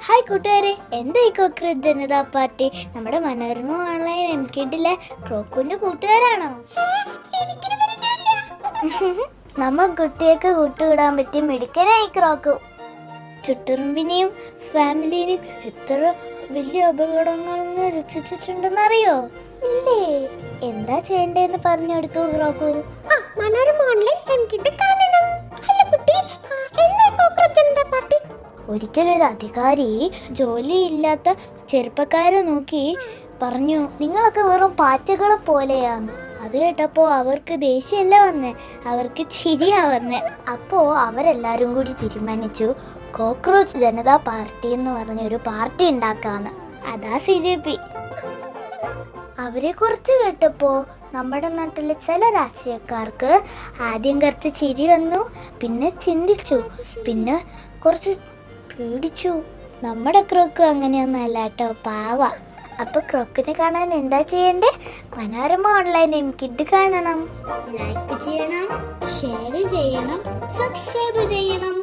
Hi കൂട്ടുകാരെ, എന്തായി cockroach Janata party നമ്മുടെ മനോരമ ഓൺലൈൻ എംകിഡിലെ ക്രോക്കുന്റെ കൂട്ടുകാരാണോ? നമ്മൾ കുട്ടിയൊക്കെ കൂട്ടുകൂടാൻ പറ്റിയ മിടുക്കനായി ക്രോക്കു. ചുട്ടുറുമ്പിനെയും ഫാമിലിനെയും എത്ര വലിയ അപകടങ്ങളിൽ നിന്ന് രക്ഷിച്ചിട്ടുണ്ടെന്നറിയോ? ഇല്ലേ? എന്താ ചെയ്യണ്ടേന്ന് പറഞ്ഞു കൊടുക്കൂ ക്രോക്കു. മനോരമ ഓൺലൈൻ എംകിഡ് കാണണം. ഹലോ കുട്ടി, എന്താ കോക്രോച്ച് ജനതാ പാർട്ടി? ഒരിക്കലൊരു അധികാരി ജോലിയില്ലാത്ത ചെറുപ്പക്കാരെ നോക്കി പറഞ്ഞു, നിങ്ങളൊക്കെ വെറും പാറ്റകളെ പോലെയാന്ന്. അത് കേട്ടപ്പോൾ അവർക്ക് ദേഷ്യമല്ല വന്നേ, അവർക്ക് ചിരിയാ വന്നേ. അപ്പോൾ അവരെല്ലാവരും കൂടി തീരുമാനിച്ചു കോക്രോച്ച് ജനതാ പാർട്ടി എന്ന് പറഞ്ഞൊരു പാർട്ടി ഉണ്ടാക്കാന്ന്. അതാ CJP. അവരെ കുറിച്ച് കേട്ടപ്പോൾ നമ്മുടെ നാട്ടിലെ ചില രാഷ്ട്രീയക്കാർക്ക് ആദ്യം കുറച്ച് ചിരി വന്നു, പിന്നെ ചിന്തിച്ചു, പിന്നെ കുറച്ച് പേടിച്ചു. നമ്മുടെ ക്രോക്ക് അങ്ങനെയൊന്നല്ല കേട്ടോ, പാവ. അപ്പൊ ക്രോക്കിനെ കാണാൻ എന്താ ചെയ്യണ്ടേ? മനോരമ ഓൺലൈൻ എംകിഡ് കാണണം. ലൈക്ക് ചെയ്യണം, ഷെയർ ചെയ്യണം, സബ്സ്ക്രൈബ് ചെയ്യണം.